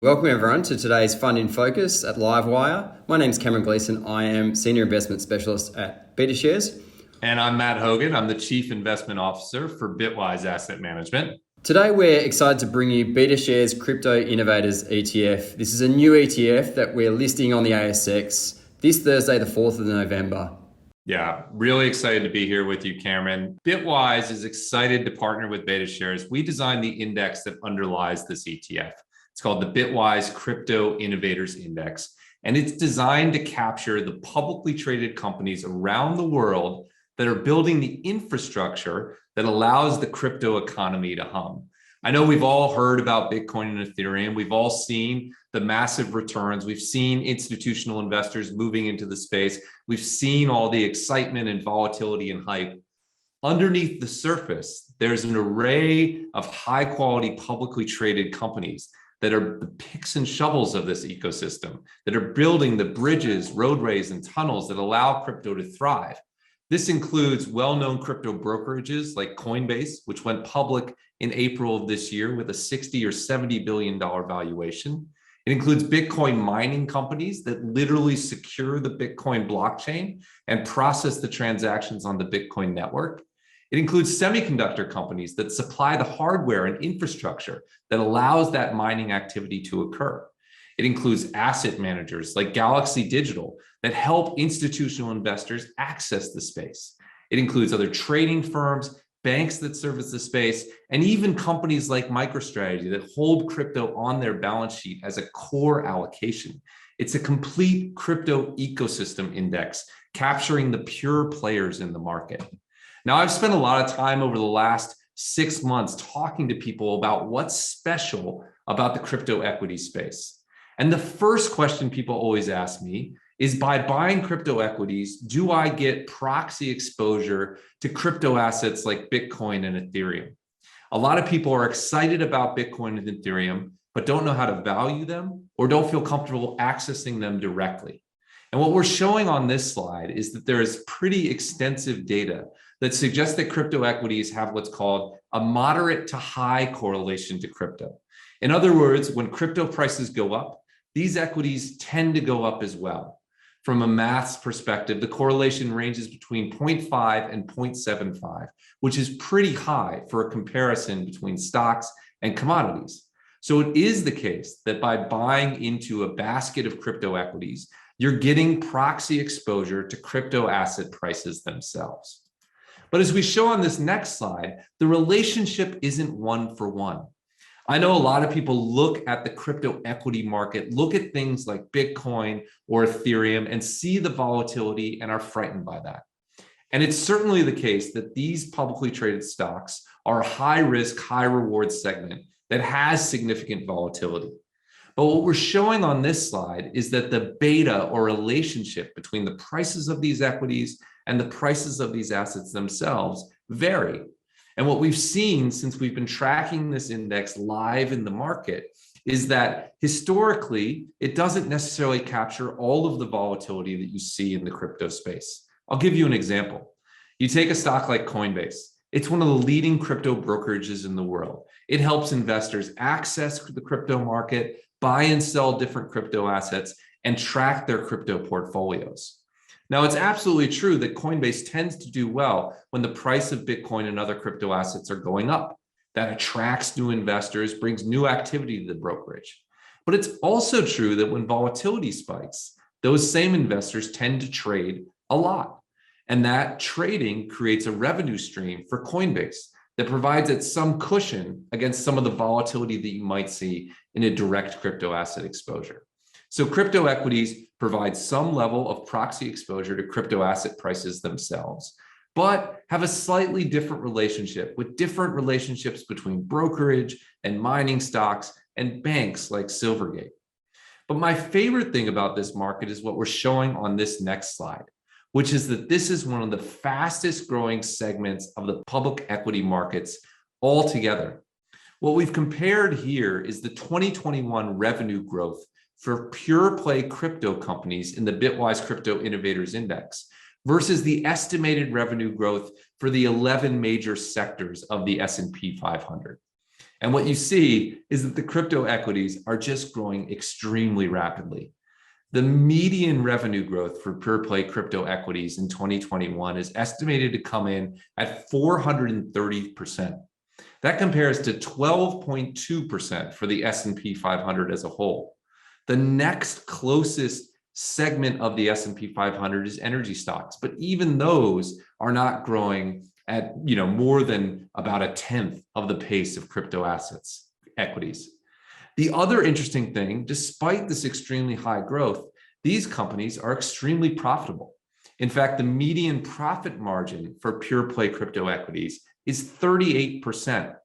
Welcome everyone to today's Fund in Focus at Livewire. My name is Cameron Gleeson. I am Senior Investment Specialist at BetaShares. And I'm Matt Hogan. I'm the Chief Investment Officer for Bitwise Asset Management. Today we're excited to bring you BetaShares Crypto Innovators ETF. This is a new ETF that we're listing on the ASX this Thursday, the 4th of November. Yeah, really excited to be here with you, Cameron. Bitwise is excited to partner with BetaShares. We designed the index that underlies this ETF. It's called the Bitwise Crypto Innovators Index, and it's designed to capture the publicly traded companies around the world that are building the infrastructure that allows the crypto economy to hum. I know we've all heard about Bitcoin and Ethereum. We've all seen the massive returns. We've seen institutional investors moving into the space. We've seen all the excitement and volatility and hype. Underneath the surface, there's an array of high quality publicly traded companies that are the picks and shovels of this ecosystem, that are building the bridges, roadways, and tunnels that allow crypto to thrive. This includes well-known crypto brokerages like Coinbase, which went public in April of this year with a $60 or $70 billion valuation. It includes Bitcoin mining companies that literally secure the Bitcoin blockchain and process the transactions on the Bitcoin network. It includes semiconductor companies that supply the hardware and infrastructure that allows that mining activity to occur. It includes asset managers like Galaxy Digital that help institutional investors access the space. It includes other trading firms, banks that service the space, and even companies like MicroStrategy that hold crypto on their balance sheet as a core allocation. It's a complete crypto ecosystem index capturing the pure players in the market. Now, I've spent a lot of time over the last 6 months talking to people about what's special about the crypto equity space. And the first question people always ask me is, by buying crypto equities, do I get proxy exposure to crypto assets like Bitcoin and Ethereum? A lot of people are excited about Bitcoin and Ethereum, but don't know how to value them or don't feel comfortable accessing them directly. And what we're showing on this slide is that there is pretty extensive data that suggests that crypto equities have what's called a moderate to high correlation to crypto. In other words, when crypto prices go up, these equities tend to go up as well. From a maths perspective, the correlation ranges between 0.5 and 0.75, which is pretty high for a comparison between stocks and commodities. So it is the case that by buying into a basket of crypto equities, you're getting proxy exposure to crypto asset prices themselves. But as we show on this next slide, the relationship isn't one for one. I know a lot of people look at the crypto equity market, look at things like Bitcoin or Ethereum and see the volatility and are frightened by that. And it's certainly the case that these publicly traded stocks are a high risk, high reward segment that has significant volatility. But what we're showing on this slide is that the beta or relationship between the prices of these equities and the prices of these assets themselves vary. And what we've seen since we've been tracking this index live in the market is that historically, it doesn't necessarily capture all of the volatility that you see in the crypto space. I'll give you an example. You take a stock like Coinbase. It's one of the leading crypto brokerages in the world. It helps investors access the crypto market, buy and sell different crypto assets, and track their crypto portfolios. Now, it's absolutely true that Coinbase tends to do well when the price of Bitcoin and other crypto assets are going up. That attracts new investors, brings new activity to the brokerage. But it's also true that when volatility spikes, those same investors tend to trade a lot. And that trading creates a revenue stream for Coinbase that provides it some cushion against some of the volatility that you might see in a direct crypto asset exposure. So crypto equities provide some level of proxy exposure to crypto asset prices themselves, but have a slightly different relationship with different relationships between brokerage and mining stocks and banks like Silvergate. But my favorite thing about this market is what we're showing on this next slide, which is that this is one of the fastest growing segments of the public equity markets altogether. What we've compared here is the 2021 revenue growth for pure play crypto companies in the Bitwise Crypto Innovators Index versus the estimated revenue growth for the 11 major sectors of the S&P 500. And what you see is that the crypto equities are just growing extremely rapidly. The median revenue growth for pure play crypto equities in 2021 is estimated to come in at 430%. That compares to 12.2% for the S&P 500 as a whole. The next closest segment of the S&P 500 is energy stocks, but even those are not growing at more than about a tenth of the pace of crypto assets, equities. The other interesting thing, despite this extremely high growth, these companies are extremely profitable. In fact, the median profit margin for pure play crypto equities is 38%.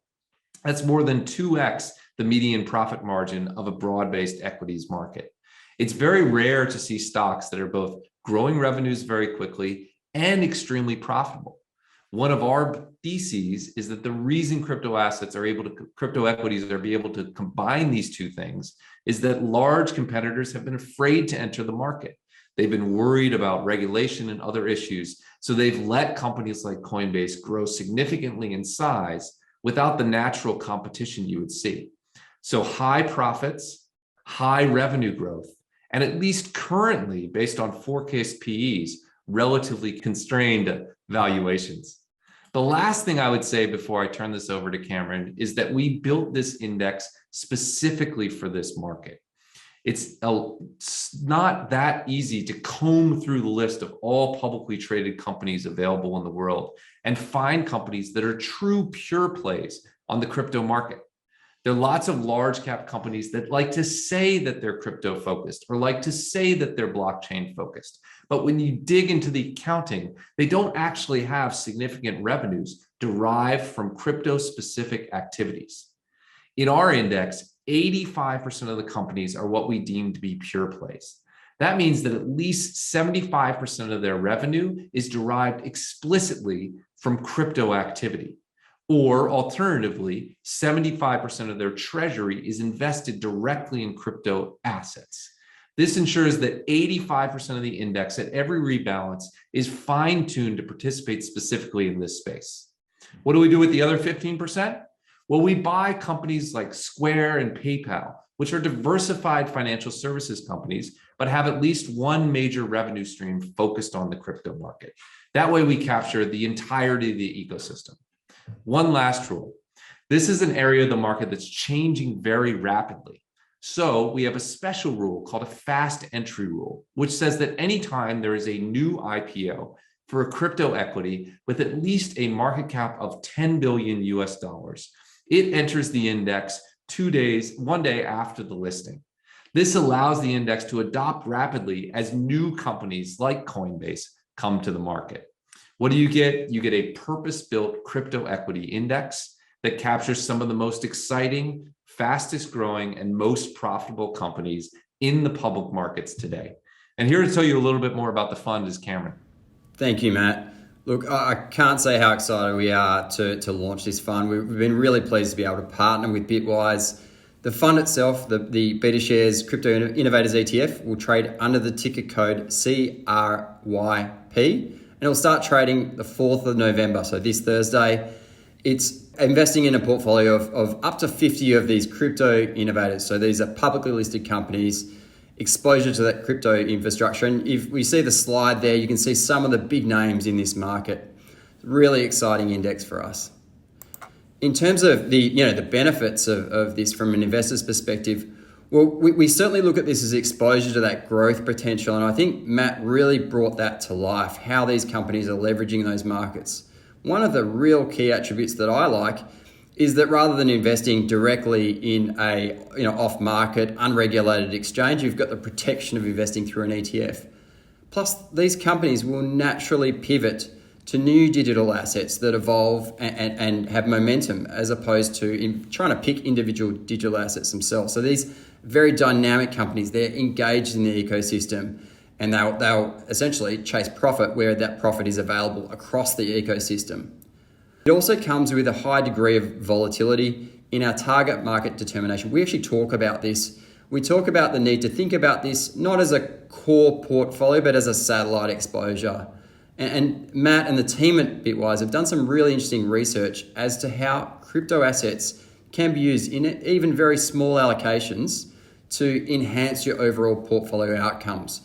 That's more than 2x the median profit margin of a broad-based equities market. It's very rare to see stocks that are both growing revenues very quickly and extremely profitable. One of our theses is that the reason crypto equities are able to combine these two things is that large competitors have been afraid to enter the market. They've been worried about regulation and other issues. So they've let companies like Coinbase grow significantly in size without the natural competition you would see. So high profits, high revenue growth, and at least currently, based on forecast PEs, relatively constrained valuations. The last thing I would say before I turn this over to Cameron is that we built this index specifically for this market. It's not that easy to comb through the list of all publicly traded companies available in the world and find companies that are true pure plays on the crypto market. There are lots of large cap companies that like to say that they're crypto focused or like to say that they're blockchain focused. But when you dig into the accounting, they don't actually have significant revenues derived from crypto specific activities. In our index, 85% of the companies are what we deem to be pure plays. That means that at least 75% of their revenue is derived explicitly from crypto activity. Or alternatively, 75% of their treasury is invested directly in crypto assets. This ensures that 85% of the index at every rebalance is fine-tuned to participate specifically in this space. What do we do with the other 15%? Well, we buy companies like Square and PayPal, which are diversified financial services companies, but have at least one major revenue stream focused on the crypto market. That way we capture the entirety of the ecosystem. One last rule. This is an area of the market that's changing very rapidly. So we have a special rule called a fast entry rule, which says that anytime there is a new IPO for a crypto equity with at least a market cap of 10 billion US dollars, it enters the index 1 day after the listing. This allows the index to adopt rapidly as new companies like Coinbase come to the market. What do you get? You get a purpose-built crypto equity index that captures some of the most exciting, fastest growing, and most profitable companies in the public markets today. And here to tell you a little bit more about the fund is Cameron. Thank you, Matt. Look, I can't say how excited we are to launch this fund. We've been really pleased to be able to partner with Bitwise. The fund itself, the BetaShares Crypto Innovators ETF, will trade under the ticker code CRYP. And it'll start trading the 4th of November, so this Thursday. It's investing in a portfolio of up to 50 of these crypto innovators. So these are publicly listed companies, exposure to that crypto infrastructure. And if we see the slide there, you can see some of the big names in this market. Really exciting index for us. In terms of the benefits of this from an investor's perspective, well, we certainly look at this as exposure to that growth potential. And I think Matt really brought that to life, how these companies are leveraging those markets. One of the real key attributes that I like is that rather than investing directly in a off-market, unregulated exchange, you've got the protection of investing through an ETF. Plus, these companies will naturally pivot to new digital assets that evolve and have momentum as opposed to trying to pick individual digital assets themselves. So these very dynamic companies, they're engaged in the ecosystem and they'll essentially chase profit where that profit is available across the ecosystem. It also comes with a high degree of volatility in our target market determination. We actually talk about this. We talk about the need to think about this not as a core portfolio, but as a satellite exposure. And Matt and the team at Bitwise have done some really interesting research as to how crypto assets can be used in even very small allocations to enhance your overall portfolio outcomes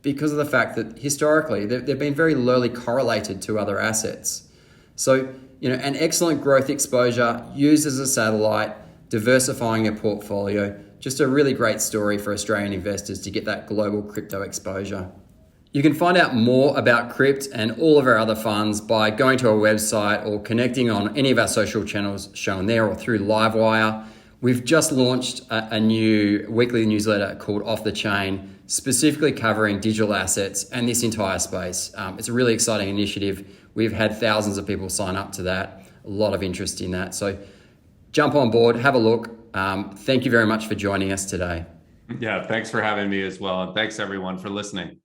because of the fact that historically they've been very lowly correlated to other assets. So, an excellent growth exposure used as a satellite, diversifying your portfolio, just a really great story for Australian investors to get that global crypto exposure. You can find out more about Crypt and all of our other funds by going to our website or connecting on any of our social channels shown there or through Livewire. We've just launched a new weekly newsletter called Off the Chain, specifically covering digital assets and this entire space. It's a really exciting initiative. We've had thousands of people sign up to that, a lot of interest in that. So jump on board, have a look. Thank you very much for joining us today. Yeah, thanks for having me as well. And thanks everyone for listening.